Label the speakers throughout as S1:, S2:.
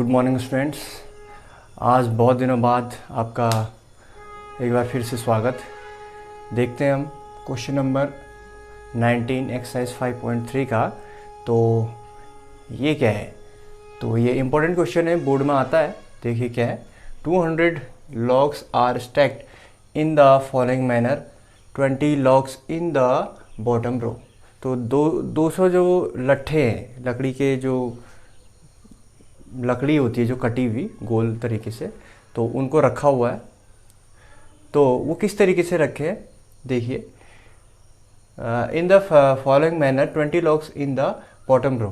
S1: Morning students. आज बहुत दिनों बाद आपका एक बार फिर से स्वागत। देखते हैं हम क्वेश्चन नंबर 19 एक्सरसाइज 5.3 का। तो ये क्या है? तो ये इम्पोर्टेंट क्वेश्चन है, बोर्ड में आता है। देखिए क्या है। 200 logs are stacked in the following manner, 20 logs in the bottom row. तो 200 जो लट्ठे हैं, लकड़ी के जो लकड़ी होती है जो कटी हुई गोल तरीके से, तो उनको रखा हुआ है। तो वो किस तरीके से रखे हैं देखिए। In the following manner 20 logs in the bottom row.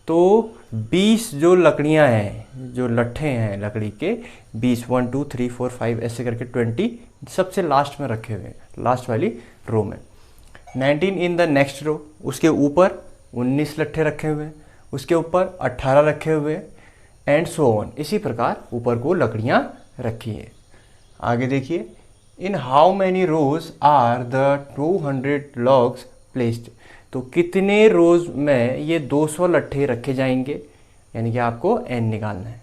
S1: तो 20 जो लकड़ियां हैं, जो लट्ठे हैं लकड़ी के, 20 1 2 3 4 5 ऐसे करके 20 सबसे लास्ट में रखे हुए हैं, लास्ट वाली रो में। 19 इन द नेक्स्ट रो, उसके ऊपर 19 लट्ठे रखे हुए हैं, उसके ऊपर 18 रखे हुए हैं, एंड सो ऑन। इसी प्रकार ऊपर को लकड़ियां रखी है। आगे देखिए, in how many rows are the 200 logs placed. तो कितने रोज में ये 200 लट्ठे रखे जाएंगे, यानी कि आपको n निकालना है।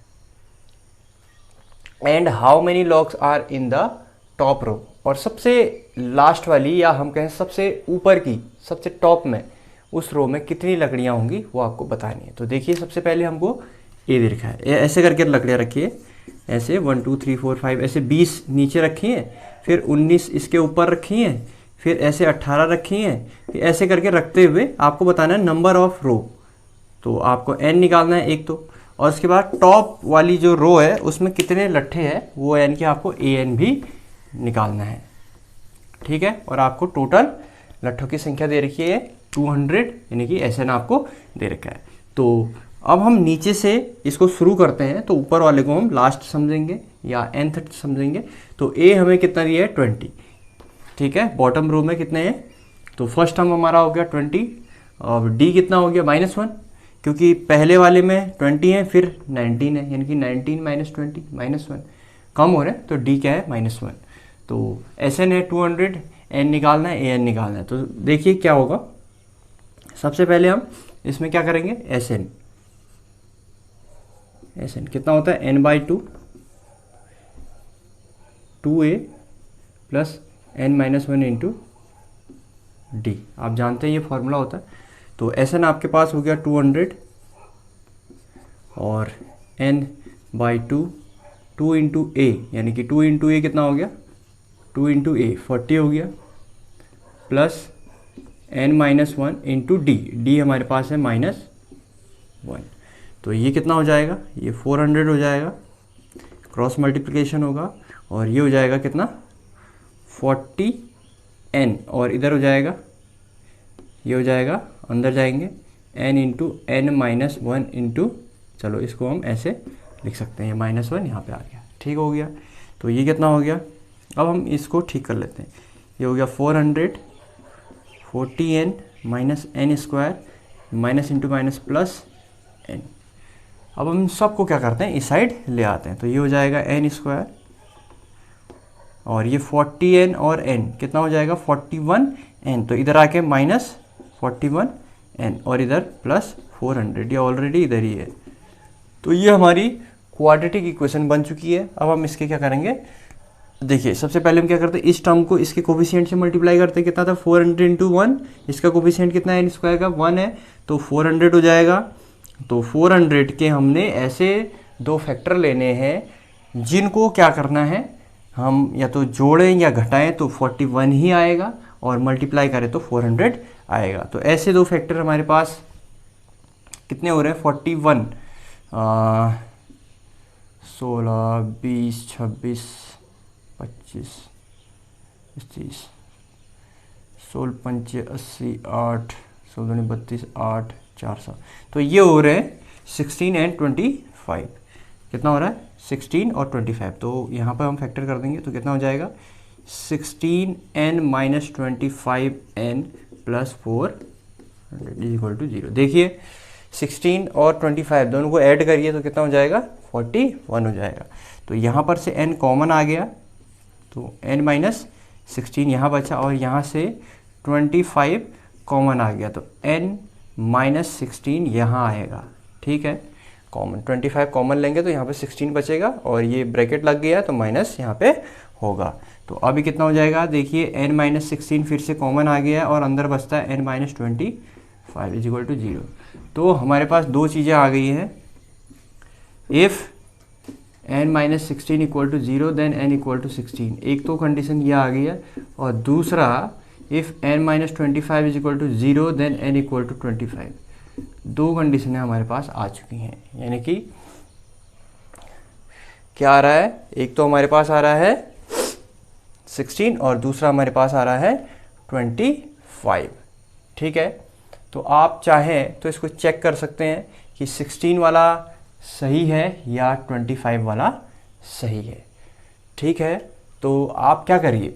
S1: And how many logs are in the top row, और सबसे लास्ट वाली या हम कहें सबसे ऊपर की, सबसे टॉप में उस रो में कितनी लकड़ियां होंगी वो आपको बतानी है। तो देखिए, सबसे पहले हमको ये दे रखा है, ऐसे करके लकड़ियाँ रखी है, ऐसे 1 2 3 4 5 ऐसे 20 नीचे रखी हैं, फिर 19 इसके ऊपर रखी हैं, फिर ऐसे 18 रखी हैं, फिर ऐसे करके रखते हुए आपको बताना है नंबर ऑफ रो। तो आपको n निकालना है एक तो, और उसके बाद टॉप वाली जो रो है उसमें कितने लट्ठे हैं वो n की आपको an भी निकालना है। ठीक है, और आपको टोटल लट्ठों की संख्या दे रखी है 200, यानी कि SN आपको दे रखा है। तो अब हम नीचे से इसको शुरू करते हैं। तो ऊपर वाले को हम लास्ट समझेंगे या nth समझेंगे। तो a हमें कितना दिया है 20। ठीक है, बॉटम रो में कितने हैं? तो फर्स्ट टर्म हमारा हो गया 20, और d कितना हो गया -1, क्योंकि पहले वाले में 20 है फिर 19 है, यानी कि 19 - 20 -1 कम हो रहे हैं, तो d क्या है -1। तो SN है 200, n निकालना है, an निकालना है। तो देखिए क्या होगा। सबसे पहले हम इसमें क्या करेंगे, SN कितना होता है, n/2 2a plus n-1 into d। आप जानते हैं ये फॉर्मूला होता है। तो SN आपके पास हो गया 200, और n/2 2 इंटू a, यानी कि 2 इंटू a कितना हो गया, 2 इंटू a 40 हो गया, प्लस n-1 इंटू d हमारे पास है -1। तो ये कितना हो जाएगा, ये 400 हो जाएगा, क्रॉस मल्टीप्लिकेशन होगा, और ये हो जाएगा कितना 40n, और इधर हो जाएगा, ये हो जाएगा, अंदर जाएंगे n इंटू n-1 इंटू, चलो इसको हम ऐसे लिख सकते हैं, -1 यहाँ पे आ गया। ठीक हो गया। तो ये कितना हो गया, अब हम इसको ठीक कर लेते हैं। ये हो गया 400 40n minus n square minus into minus plus n। अब हम सबको क्या करते हैं, इस साइड ले आते हैं। तो ये हो जाएगा n स्क्वायर, और ये 40n और n कितना हो जाएगा 41n, तो इधर आके -41n, और इधर प्लस 400, ये ऑलरेडी इधर ही है। तो ये हमारी क्वाड्रेटिक इक्वेशन बन चुकी है। अब हम इसके क्या करेंगे, देखिए सबसे पहले हम क्या करते हैं, इस टर्म को इसके कोफिशिएंट से मल्टीप्लाई करते हैं। कितना था 400 इंटू 1, इसका कोफिशिएंट कितना है n स्क्वायर का 1 है, तो 400 हो जाएगा। तो 400 के हमने ऐसे दो फैक्टर लेने हैं जिनको क्या करना है, हम या तो जोड़ें या घटाएं तो 41 ही आएगा, और मल्टीप्लाई करें तो 400 आएगा। तो ऐसे दो फैक्टर हमारे पास कितने हो रहे हैं, 41 16 20 26 25 30 16 5 80 8 16 32 8 400। तो ये हो रहे हैं 16 एंड 25। कितना हो रहा है 16 और 25। तो यहाँ पर हम फैक्टर कर देंगे तो कितना हो जाएगा 16n - 25n plus 400 equal to 0। देखिए 16 और 25 दोनों को ऐड करिए तो कितना हो जाएगा 41 हो जाएगा। तो यहाँ पर से n कॉमन आ गया, तो n - 16 यहाँ बचा, और यहाँ से 25 कॉमन आ गया, तो n - 16 यहाँ आएगा। ठीक है, कॉमन, 25 कॉमन लेंगे तो यहाँ पे 16 बचेगा और ये ब्रैकेट लग गया तो माइनस यहाँ पे होगा। तो अभी कितना हो जाएगा, देखिए n-16 फिर से कॉमन आ गया है और अंदर बचता है n-25 इज इक्वल टू 0। तो हमारे पास दो चीज़ें आ गई हैं, if n-16 equal to 0 then n equal to 16। एक तो कंडीशन ये आ गई है और दूसरा if n-25 is equal to 0 then n equal to 25। दो कंडीशनें हमारे पास आ चुकी हैं, यानी कि क्या आ रहा है, एक तो हमारे पास आ रहा है 16 और दूसरा हमारे पास आ रहा है 25। ठीक है, तो आप चाहें तो इसको चेक कर सकते हैं कि 16 वाला सही है या 25 वाला सही है। ठीक है, तो आप क्या करिए,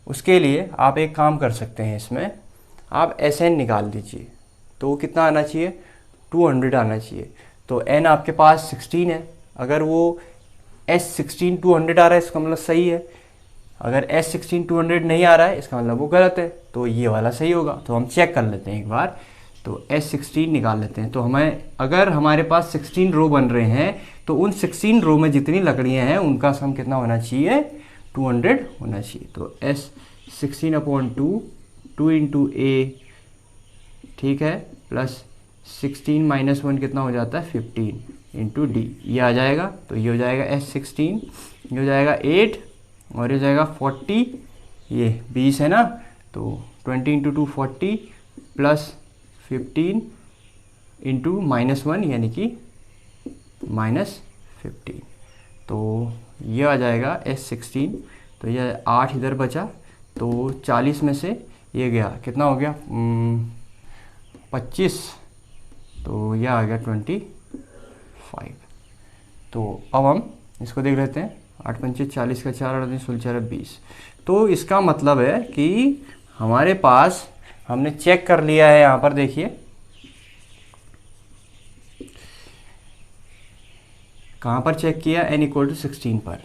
S1: उसके लिए आप एक काम कर सकते हैं, इसमें आप SN निकाल दीजिए। तो कितना आना चाहिए, 200 आना चाहिए। तो n आपके पास 16 है, अगर वो S16 200 आ रहा है इसका मतलब सही है, अगर S16 200 नहीं आ रहा है इसका मतलब वो गलत है, तो ये वाला सही होगा। तो हम चेक कर लेते हैं एक बार, तो S16 निकाल लेते हैं। तो हमें अगर हमारे पास 16 रो बन रहे हैं तो उन 16 रो में जितनी लकड़ियां हैं उनका सम कितना होना चाहिए, 200 होना चाहिए। तो S16/2 2 इंटू A, ठीक है, प्लस 16 - 1 कितना हो जाता है 15 इंटू D, ये आ जाएगा। तो ये हो जाएगा S16, ये हो जाएगा 8 और ये हो जाएगा 40, ये 20 है ना, तो 20 इंटू 2 40 प्लस 15 इंटू -1 यानी कि -15। तो ये आ जाएगा S16। तो ये 8 इधर बचा, तो 40 में से ये गया, कितना हो गया 25, तो यह आ गया 25। तो अब हम इसको देख लेते हैं, 8 पंचे 40 का 4 8 16 20। तो इसका मतलब है कि हमारे पास, हमने चेक कर लिया है, यहाँ पर देखिए कहाँ पर चेक किया, n = 16 पर।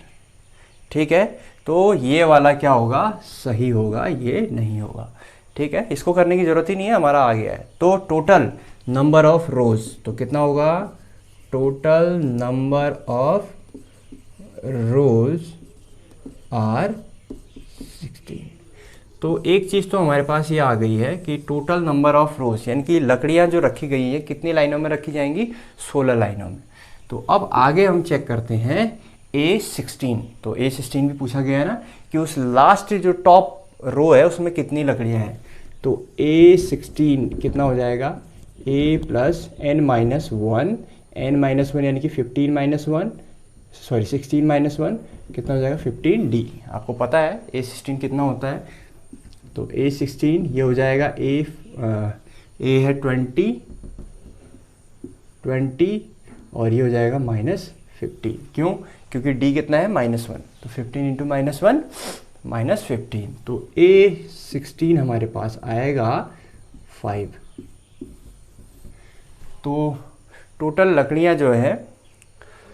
S1: ठीक है, तो ये वाला क्या होगा, सही होगा, ये नहीं होगा। ठीक है, इसको करने की ज़रूरत ही नहीं है, हमारा आ गया है। तो टोटल नंबर ऑफ रोज, तो कितना होगा, total number of rows are 16। तो एक चीज़ तो हमारे पास ये आ गई है कि टोटल नंबर ऑफ रोज, यानी कि लकड़ियाँ जो रखी गई हैं कितनी लाइनों में रखी जाएंगी, 16 लाइनों में। तो अब आगे हम चेक करते हैं A16। तो A16 भी पूछा गया है ना कि उस लास्ट जो टॉप रो है उसमें कितनी लकड़ियाँ हैं। तो A16 कितना हो जाएगा, A प्लस n-1, n-1 यानी कि 16 - 1 कितना हो जाएगा 15D। आपको पता है A16 कितना होता है, तो A16 ये हो जाएगा A है 20 और ये हो जाएगा -15। क्यों, क्योंकि D कितना है -1, तो 15 इंटू -1 -15। तो A16 हमारे पास आएगा 5। तो टोटल लकड़ियाँ जो है,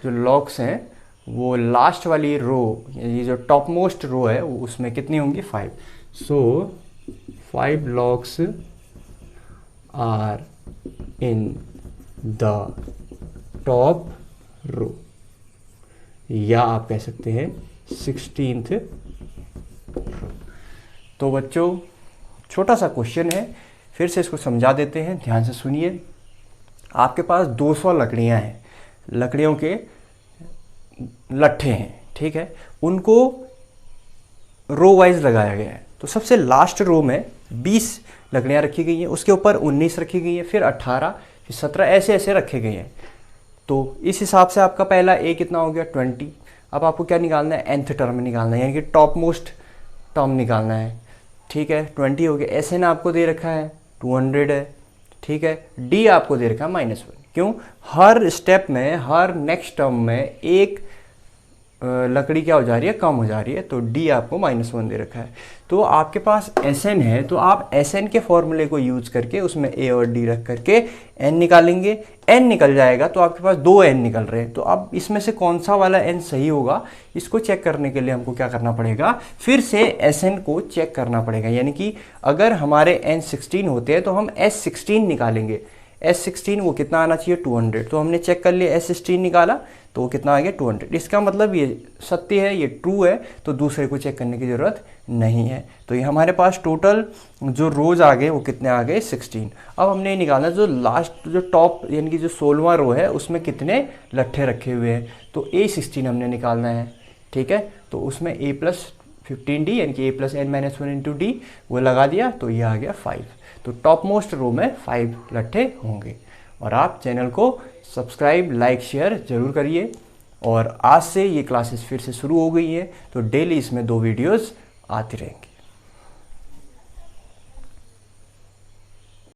S1: जो लॉक्स हैं, वो लास्ट वाली रो, ये जो टॉप मोस्ट रो है उसमें कितनी होंगी, 5। So 5 logs are in the top row, या आप कह सकते हैं 16th रो। तो बच्चों छोटा सा क्वेश्चन है, फिर से इसको समझा देते हैं, ध्यान से सुनिए। आपके पास 200 लकड़ियां हैं, लकड़ियों के लट्ठे हैं, ठीक है, उनको रो वाइज लगाया गया है। तो सबसे लास्ट रो में 20 लकड़ियां रखी गई हैं, उसके ऊपर 19 रखी गई हैं, फिर 18, फिर 17, ऐसे ऐसे रखे गए हैं। तो इस हिसाब से आपका पहला A कितना हो गया 20। अब आपको क्या निकालना है, nth टर्म निकालना है, यानी कि टॉप मोस्ट टर्म निकालना है। ठीक है, 20 हो गया। SN आपको दे रखा है 200 है, ठीक है। D आपको दे रखा है -1। क्यों, हर स्टेप में, हर नेक्स्ट टर्म में एक लकड़ी क्या हो जा रही है, कम हो जा रही है, तो D आपको -1 दे रखा है। तो आपके पास SN है, तो आप SN के फॉर्मूले को यूज करके उसमें A और D रख करके N निकालेंगे। N निकल जाएगा तो आपके पास 2 N निकल रहे हैं। तो अब इसमें से कौन सा वाला N सही होगा, इसको चेक करने के लिए हमको क्या करना पड़ेगा, फिर से SN को चेक करना पड़ेगा। यानी कि अगर हमारे N 16 होते हैं तो हम S16 निकालेंगे। S16 वो कितना आना चाहिए 200, तो हमने चेक कर लिया S16 निकाला तो वो कितना आ गया 200। इसका मतलब ये सत्य है, ये ट्रू है, तो दूसरे को चेक करने की ज़रूरत नहीं है। तो ये हमारे पास टोटल जो रोज आ गए वो कितने आ गए 16। अब हमने ये निकालना जो लास्ट जो टॉप यानी कि जो 16वां रो है उसमें कितने लट्ठे रखे हुए हैं, तो A16 हमने निकालना है। ठीक है, तो उसमें A+15D यानी कि A+n-1 इंटू डी वो लगा दिया तो ये आ गया 5। तो टॉप मोस्ट रो में 5 लट्ठे होंगे। और आप चैनल को सब्सक्राइब, लाइक, शेयर ज़रूर करिए। और आज से ये क्लासेस फिर से शुरू हो गई हैं, तो डेली इसमें 2 वीडियोस आती रहेंगी।